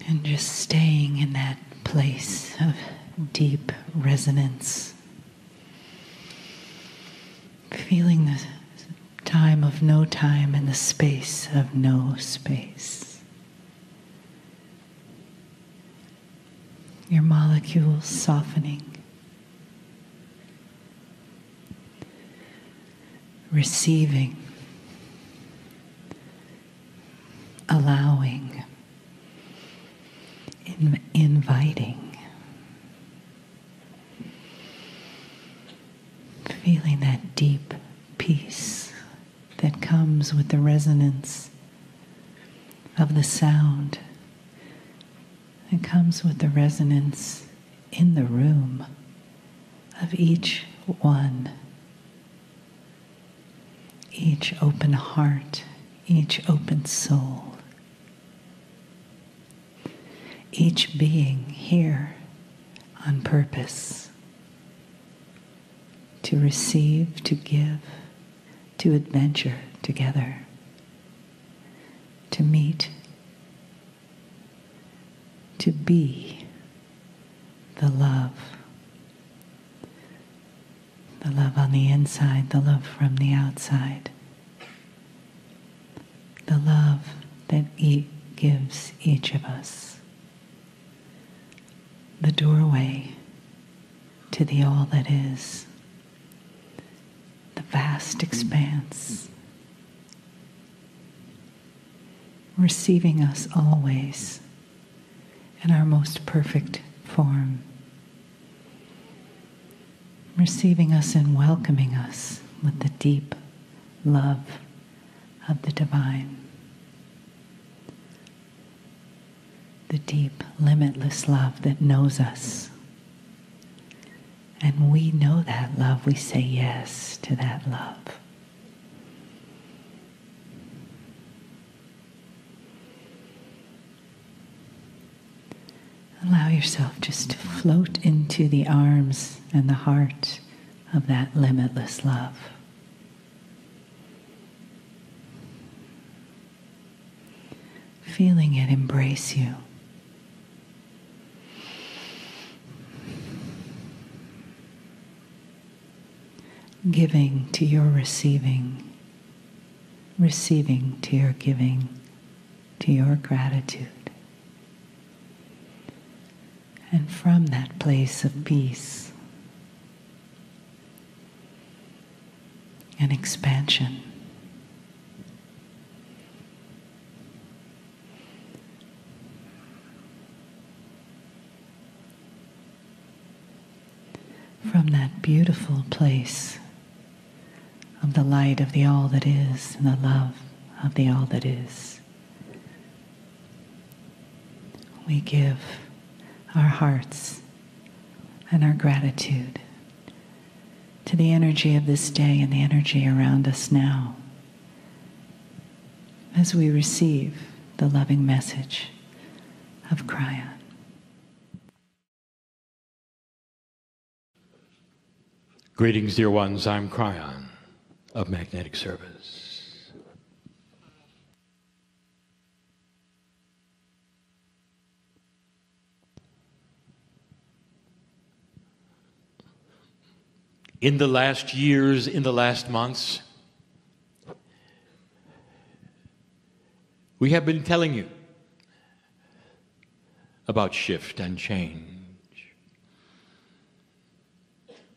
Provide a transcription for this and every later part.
And just staying in that place of deep resonance. Feeling the time of no time and the space of no space. Your molecules softening. Receiving. Allowing. Inviting. Feeling that deep peace that comes with the resonance of the sound. It comes with the resonance in the room of each one. Each open heart, each open soul. Each being here on purpose. To receive, to give, to adventure together, to meet, to be the love on the inside, the love from the outside, the love that gives each of us the doorway to the all that is. The vast expanse, receiving us always in our most perfect form, receiving us and welcoming us with the deep love of the divine, the deep, limitless love that knows us. And we know that love. We say yes to that love. Allow yourself just to float into the arms and the heart of that limitless love. Feeling it embrace you. Giving to your receiving, receiving to your giving, to your gratitude. And from that place of peace and expansion, from that beautiful place of the light of the all that is and the love of the all that is, we give our hearts and our gratitude to the energy of this day and the energy around us now as we receive the loving message of Kryon. Greetings, dear ones. I'm Kryon of Magnetic Service. In the last years, in the last months, we have been telling you about shift and change.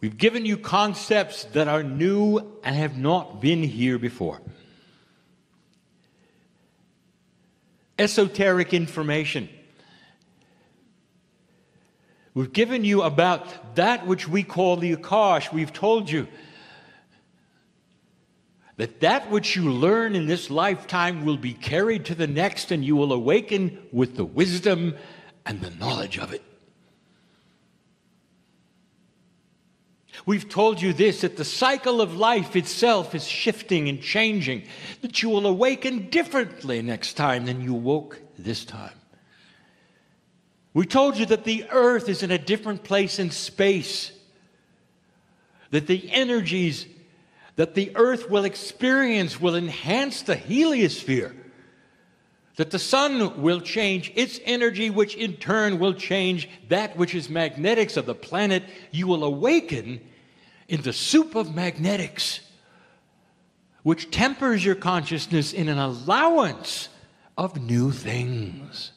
We've given you concepts that are new and have not been here before. Esoteric information. We've given you about that which we call the Akash. We've told you that which you learn in this lifetime will be carried to the next, and you will awaken with the wisdom and the knowledge of it. We've told you this, that the cycle of life itself is shifting and changing, that you will awaken differently next time than you woke this time. We told you that the earth is in a different place in space, that the energies that the earth will experience will enhance the heliosphere, that the sun will change its energy, which in turn will change that which is magnetics of the planet. You will awaken in the soup of magnetics, which tempers your consciousness in an allowance of new things.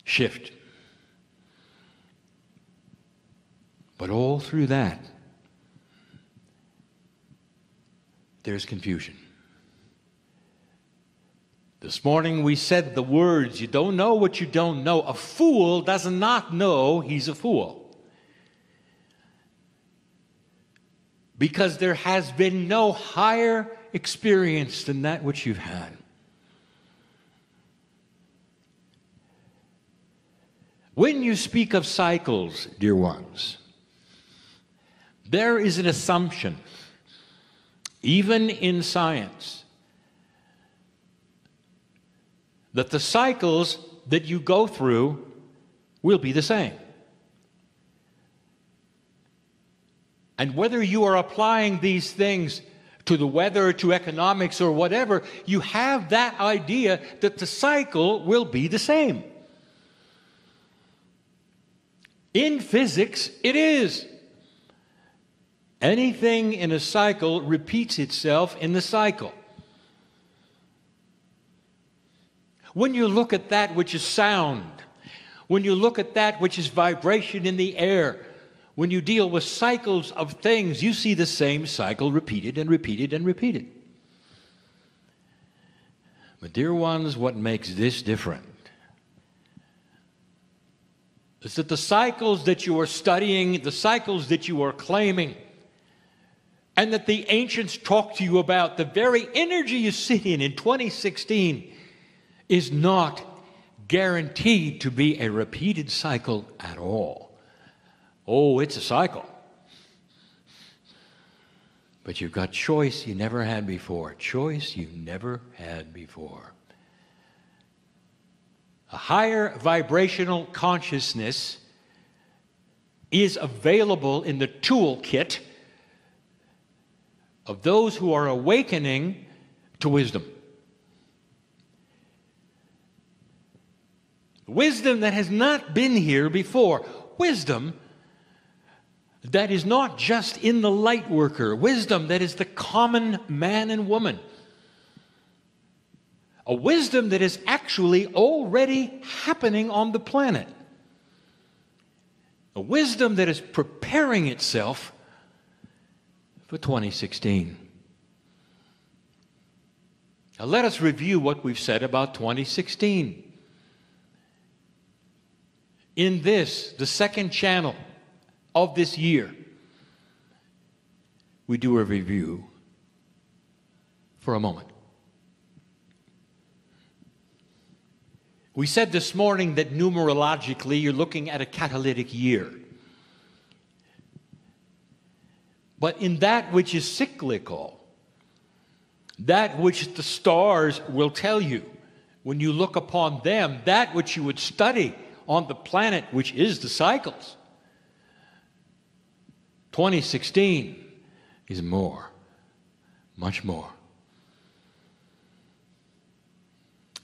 Shift. But all through that, there's confusion. This morning we said the words, you don't know what you don't know. A fool does not know he's a fool. Because there has been no higher experience than that which you've had. When you speak of cycles, dear ones, there is an assumption, even in science, that the cycles that you go through will be the same. And whether you are applying these things to the weather, to economics, or whatever, you have that idea that the cycle will be the same. In physics, it is. Anything in a cycle repeats itself in the cycle. When you look at that which is sound, when you look at that which is vibration in the air, when you deal with cycles of things, you see the same cycle repeated and repeated and repeated. But dear ones, what makes this different is that the cycles that you are studying, the cycles that you are claiming, and that the ancients talk to you about, the very energy you sit in 2016, is not guaranteed to be a repeated cycle at all. Oh, it's a cycle. But you've got choice you never had before. Choice you never had before. A higher vibrational consciousness is available in the toolkit of those who are awakening to wisdom. Wisdom that has not been here before. Wisdom that is not just in the light worker. Wisdom that is the common man and woman. A wisdom that is actually already happening on the planet. A wisdom that is preparing itself for 2016. Now let us review what we've said about 2016. In this, the second channel of this year, we do a review for a moment. We said this morning that numerologically you're looking at a catalytic year. But in that which is cyclical, that which the stars will tell you, when you look upon them, that which you would study on the planet, which is the cycles, 2016 is more, much more.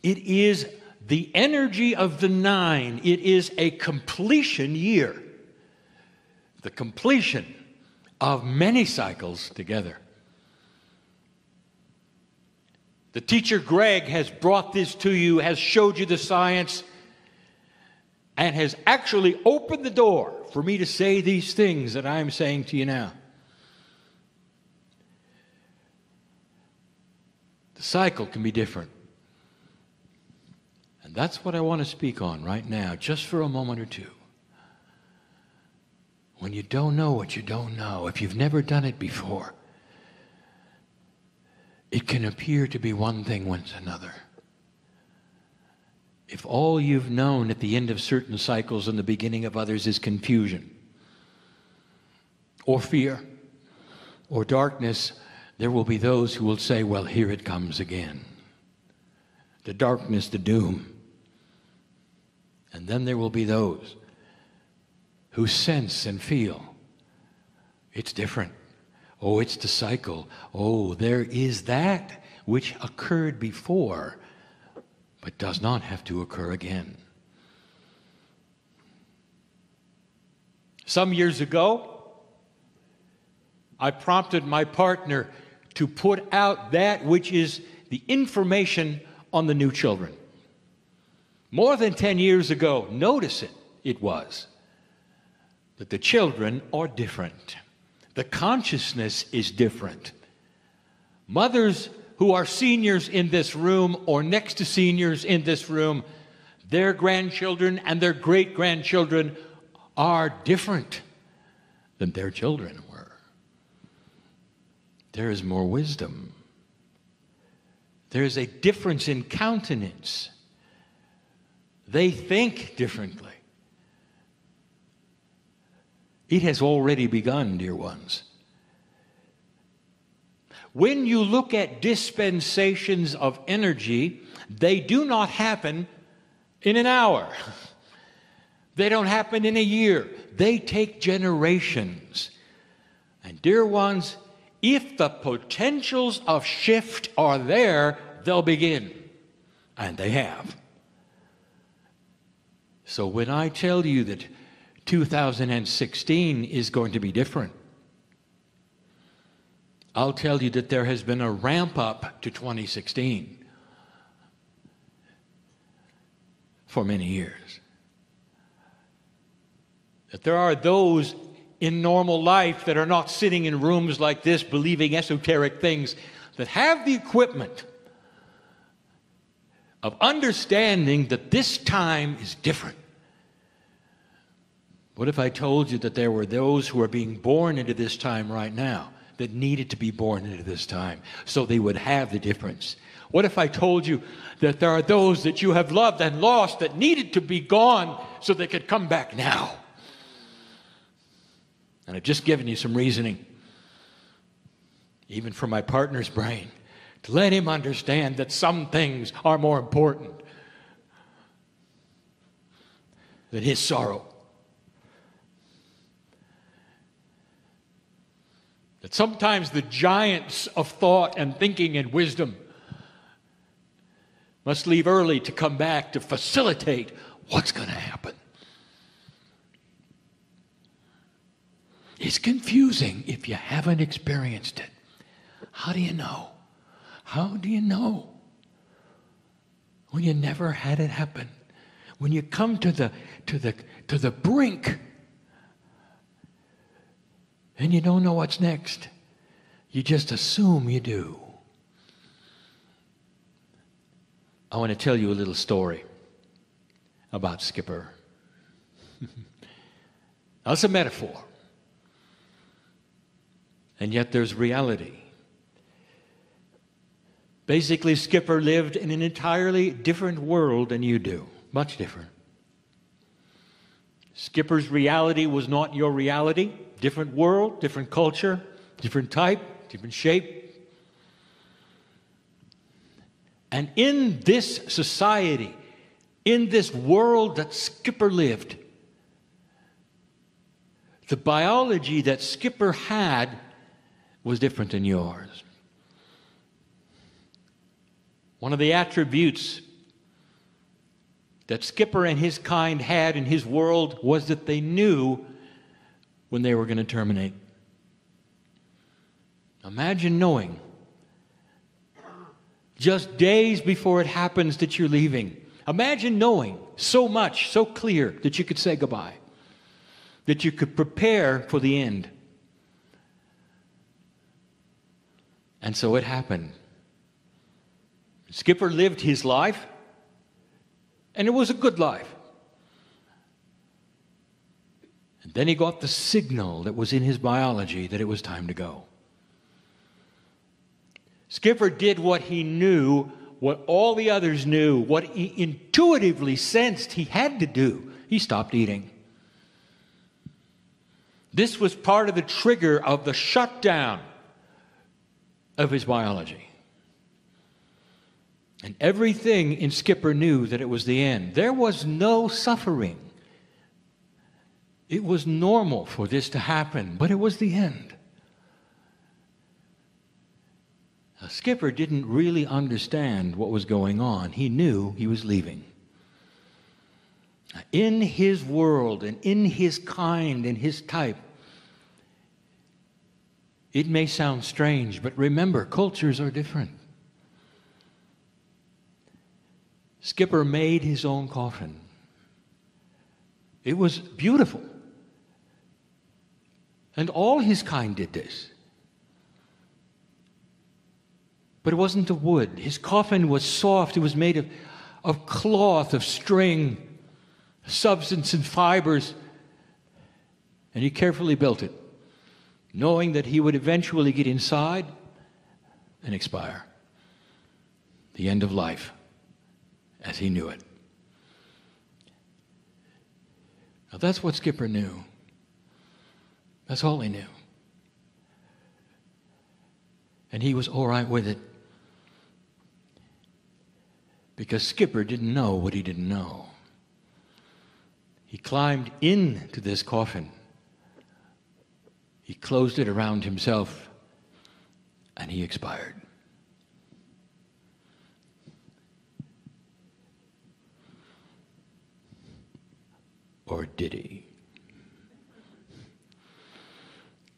It is the energy of the 9. It is a completion year. The completion of many cycles together. The teacher Greg has brought this to you, has showed you the science, and has actually opened the door for me to say these things that I'm saying to you now. The cycle can be different. And that's what I want to speak on right now, just for a moment or two. When you don't know what you don't know, if you've never done it before, it can appear to be one thing when it's another. If all you've known at the end of certain cycles and the beginning of others is confusion, or fear, or darkness, there will be those who will say, well, here it comes again. The darkness, the doom. And then there will be those who sense and feel it's different. Oh, it's the cycle. Oh, there is that which occurred before, but does not have to occur again. Some years ago, I prompted my partner to put out that which is the information on the new children. More than 10 years ago, notice it was that the children are different. The consciousness is different. Mothers who are seniors in this room or next to seniors in this room, their grandchildren and their great-grandchildren are different than their children were. There is more wisdom. There is a difference in countenance. They think differently. It has already begun, dear ones. When you look at dispensations of energy, they do not happen in an hour. They don't happen in a year. They take generations. And dear ones, if the potentials of shift are there, they'll begin. And they have. So when I tell you that 2016 is going to be different, I'll tell you that there has been a ramp up to 2016 for many years. That there are those in normal life that are not sitting in rooms like this believing esoteric things, that have the equipment of understanding that this time is different. What if I told you that there were those who are being born into this time right now that needed to be born into this time so they would have the difference? What if I told you that there are those that you have loved and lost that needed to be gone so they could come back now? And I've just given you some reasoning, even from my partner's brain, to let him understand that some things are more important than his sorrow. That sometimes the giants of thought and thinking and wisdom must leave early to come back to facilitate what's going to happen. It's confusing if you haven't experienced it. How do you know? How do you know? When you never had it happen. When you come to the brink and you don't know what's next. You just assume you do. I want to tell you a little story about Skipper. That's a metaphor. And yet there's reality. Basically, Skipper lived in an entirely different world than you do. Much different. Skipper's reality was not your reality. Different world, different culture, different type, different shape. And in this society, in this world that Skipper lived, the biology that Skipper had was different than yours. One of the attributes that Skipper and his kind had in his world was that they knew when they were going to terminate. Imagine knowing just days before it happens that you're leaving. Imagine knowing so much, so clear that you could say goodbye, that you could prepare for the end. And so it happened. Skipper lived his life, and it was a good life. And then he got the signal that was in his biology that it was time to go. Skipper did what he knew, what all the others knew, what he intuitively sensed he had to do. He stopped eating. This was part of the trigger of the shutdown of his biology. And everything in Skipper knew that it was the end. There was no suffering. It was normal for this to happen, but it was the end. Skipper didn't really understand what was going on. He knew he was leaving. In his world and in his kind and his type, it may sound strange, but remember, cultures are different. Skipper made his own coffin. It was beautiful. And all his kind did this. But it wasn't of wood. His coffin was soft. It was made of cloth, of string, substance and fibers. And he carefully built it, knowing that he would eventually get inside and expire. The end of life, as he knew it. Now that's what Skipper knew. That's all he knew. And he was all right with it. Because Skipper didn't know what he didn't know. He climbed into this coffin. He closed it around himself, and he expired. Or did he?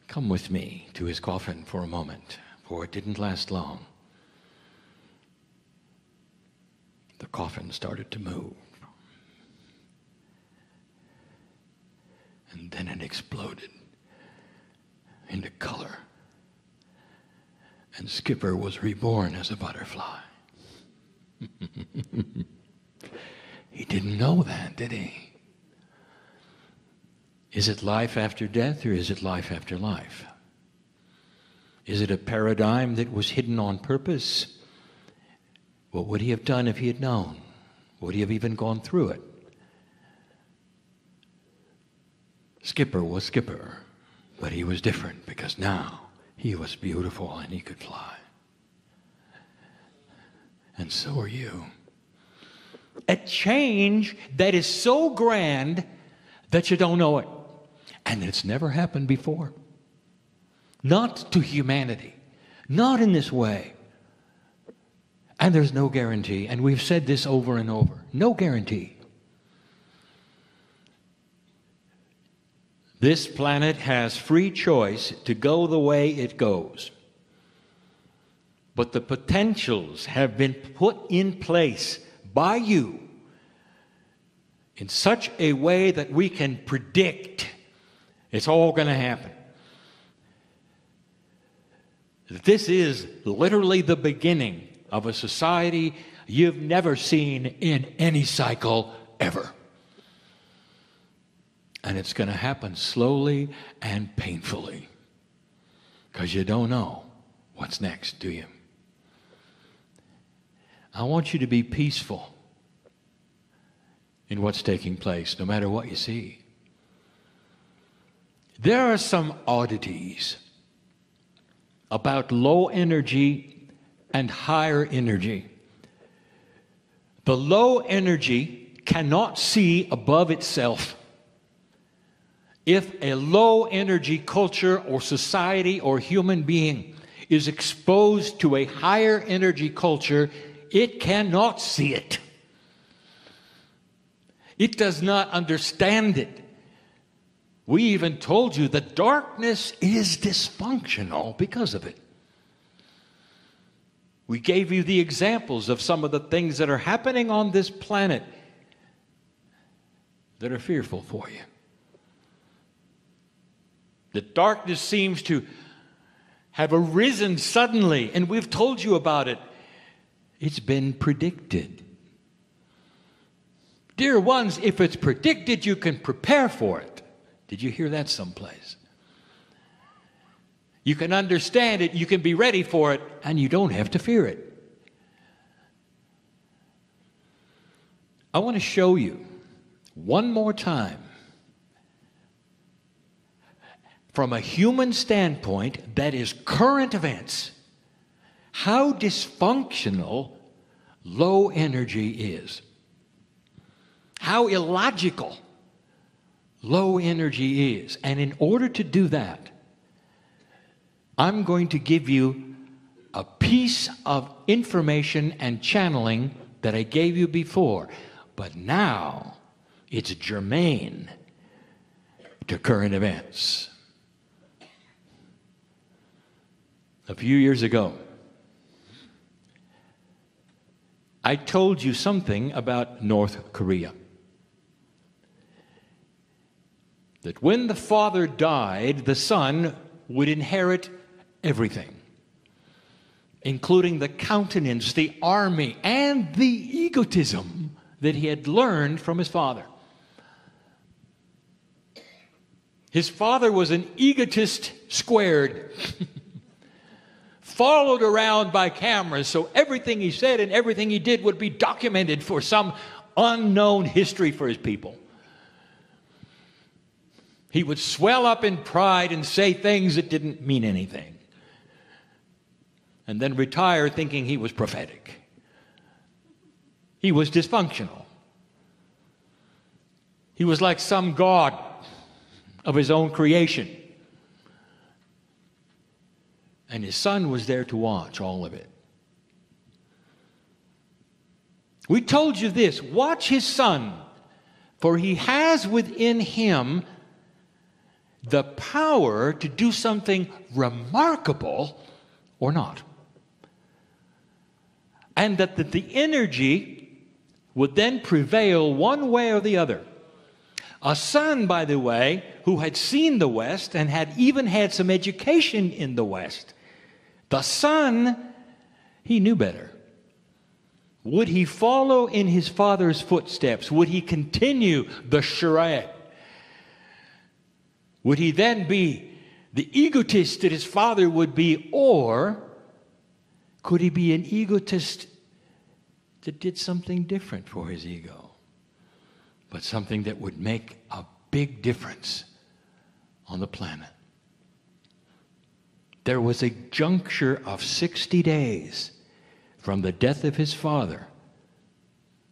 Come with me to his coffin for a moment, for it didn't last long. The coffin started to move. And then it exploded into color. And Skipper was reborn as a butterfly. He didn't know that, did he? Is it life after death, or is it life after life? Is it a paradigm that was hidden on purpose? What would he have done if he had known? Would he have even gone through it? Skipper was Skipper, but he was different because now he was beautiful and he could fly. And so are you. A change that is so grand that you don't know it. And it's never happened before. Not to humanity. Not in this way. And there's no guarantee. And we've said this over and over. No guarantee. This planet has free choice to go the way it goes. But the potentials have been put in place by you in such a way that we can predict it's all going to happen. This is literally the beginning of a society you've never seen in any cycle ever. And it's going to happen slowly and painfully. Because you don't know what's next, do you? I want you to be peaceful in what's taking place, no matter what you see. There are some oddities about low energy and higher energy. The low energy cannot see above itself. If a low energy culture or society or human being is exposed to a higher energy culture, it cannot see it. It does not understand it. We even told you that darkness is dysfunctional because of it. We gave you the examples of some of the things that are happening on this planet that are fearful for you. The darkness seems to have arisen suddenly, and we've told you about it. It's been predicted. Dear ones, if it's predicted, you can prepare for it. Did you hear that someplace? You can understand it, you can be ready for it, and you don't have to fear it. I want to show you one more time, from a human standpoint, that is current events, how dysfunctional low energy is. How illogical low energy is. And in order to do that, I'm going to give you a piece of information and channeling that I gave you before, but now it's germane to current events. A few years ago, I told you something about North Korea. That when the father died, the son would inherit everything, including the countenance, the army, and the egotism that he had learned from his father. His father was an egotist squared, followed around by cameras, so everything he said and everything he did would be documented for some unknown history for his people. He would swell up in pride and say things that didn't mean anything, and then retire thinking he was prophetic. He was dysfunctional. He was like some god of his own creation. And his son was there to watch all of it. We told you this: watch his son, for he has within him the power to do something remarkable or not. And that the energy would then prevail one way or the other. A son, by the way, who had seen the West and had even had some education in the West. The son, he knew better. Would he follow in his father's footsteps? Would he continue the charade? Would he then be the egotist that his father would be, or could he be an egotist that did something different for his ego, but something that would make a big difference on the planet? There was a juncture of 60 days from the death of his father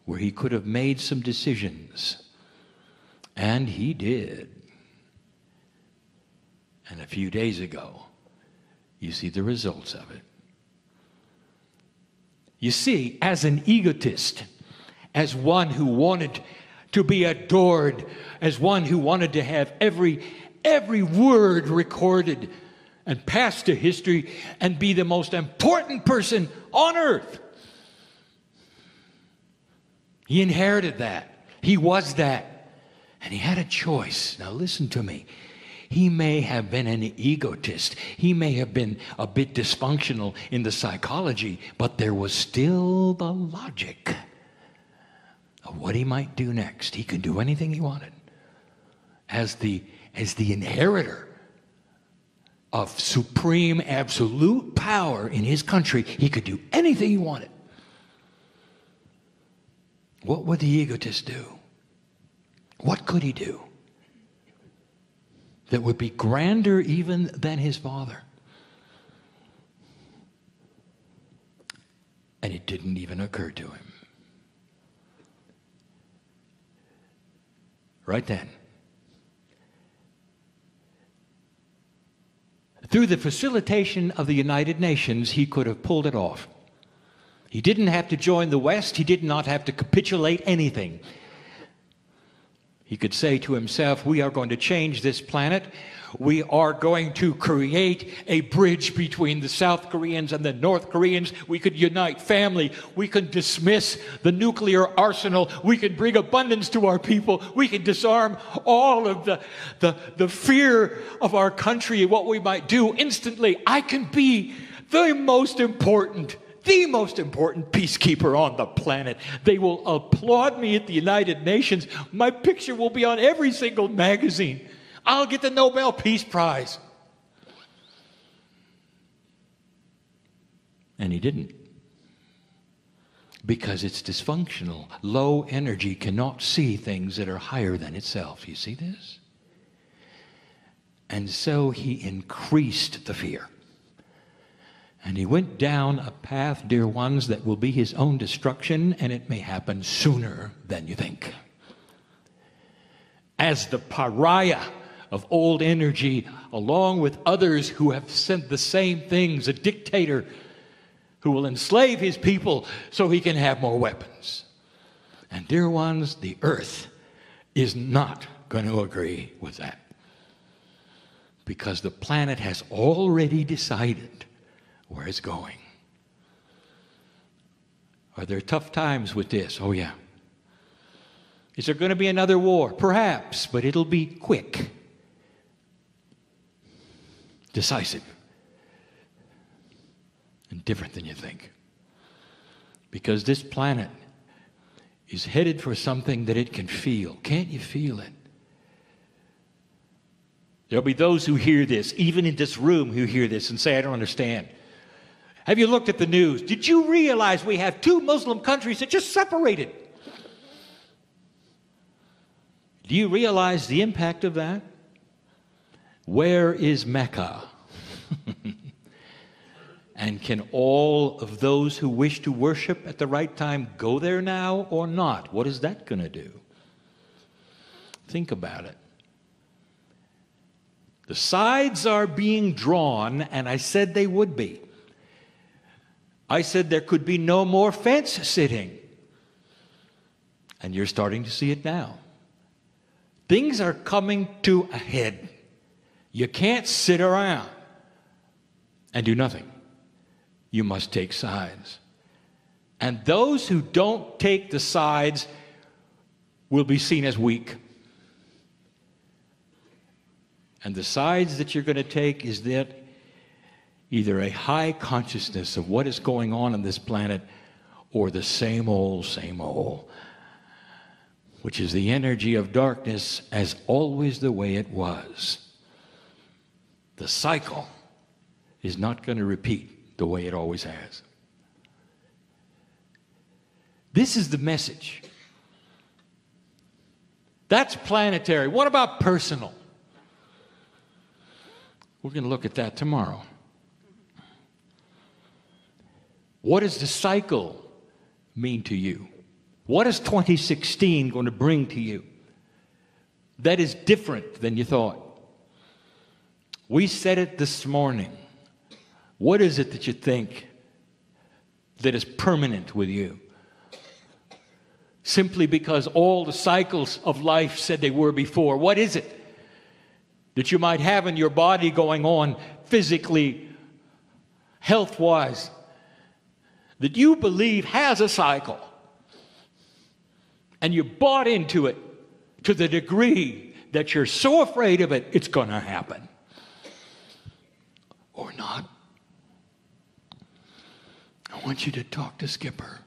where he could have made some decisions, and he did. And a few days ago, you see the results of it. You see, as an egotist, as one who wanted to be adored, as one who wanted to have every word recorded and passed to history and be the most important person on earth, he inherited that. He was that. And he had a choice. Now listen to me. He may have been an egotist. He may have been a bit dysfunctional in the psychology, but there was still the logic of what he might do next. He could do anything he wanted. As the inheritor of supreme, absolute power in his country, he could do anything he wanted. What would the egotist do? What could he do that would be grander even than his father? And it didn't even occur to him. Right then, through the facilitation of the United Nations, he could have pulled it off. He didn't have to join the West. He did not have to capitulate anything. He could say to himself, we are going to change this planet. We are going to create a bridge between the South Koreans and the North Koreans. We could unite family. We could dismiss the nuclear arsenal. We could bring abundance to our people. We could disarm all of the fear of our country, what we might do instantly. I can be the most important peacekeeper on the planet. They will applaud me at the United Nations. My picture will be on every single magazine. I'll get the Nobel Peace Prize. And he didn't. Because it's dysfunctional. Low energy cannot see things that are higher than itself. You see this? And so he increased the fear. And he went down a path, dear ones, that will be his own destruction, and it may happen sooner than you think. As the pariah of old energy, along with others who have said the same things, a dictator who will enslave his people so he can have more weapons. And dear ones, the earth is not going to agree with that. Because the planet has already decided where it's going. Are there tough times with this? Oh, yeah. Is there going to be another war? Perhaps, but it'll be quick, decisive, and different than you think. Because this planet is headed for something that it can feel. Can't you feel it? There'll be those who hear this, even in this room, who hear this and say, I don't understand. Have you looked at the news? Did you realize we have 2 Muslim countries that just separated? Do you realize the impact of that? Where is Mecca? And can all of those who wish to worship at the right time go there now or not? What is that going to do? Think about it. The sides are being drawn, and I said they would be. I said there could be no more fence sitting. And you're starting to see it now. Things are coming to a head. You can't sit around and do nothing. You must take sides. And those who don't take the sides will be seen as weak. And the sides that you're going to take is that either a high consciousness of what is going on this planet or the same old, which is the energy of darkness as always the way it was. The cycle is not going to repeat the way it always has. This is the message. That's planetary. What about personal? We're going to look at that tomorrow. What does the cycle mean to you? What is 2016 going to bring to you that is different than you thought? We said it this morning. What is it that you think that is permanent with you? Simply because all the cycles of life said they were before. What is it that you might have in your body going on physically, health-wise, that you believe has a cycle? And you bought into it to the degree that you're so afraid of it, it's going to happen. Or not. I want you to talk to Skipper.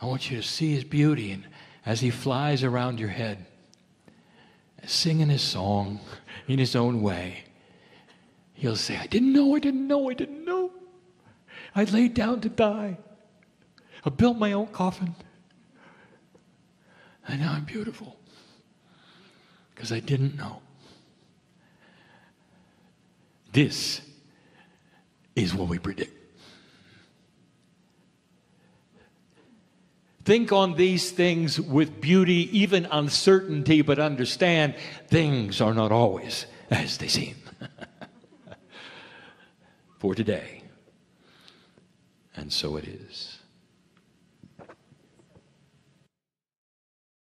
I want you to see his beauty, and as he flies around your head, singing his song in his own way, he'll say, I didn't know. I laid down to die. I built my own coffin. And now I'm beautiful. Because I didn't know. This is what we predict. Think on these things with beauty, even uncertainty, but understand things are not always as they seem. For today. And so it is.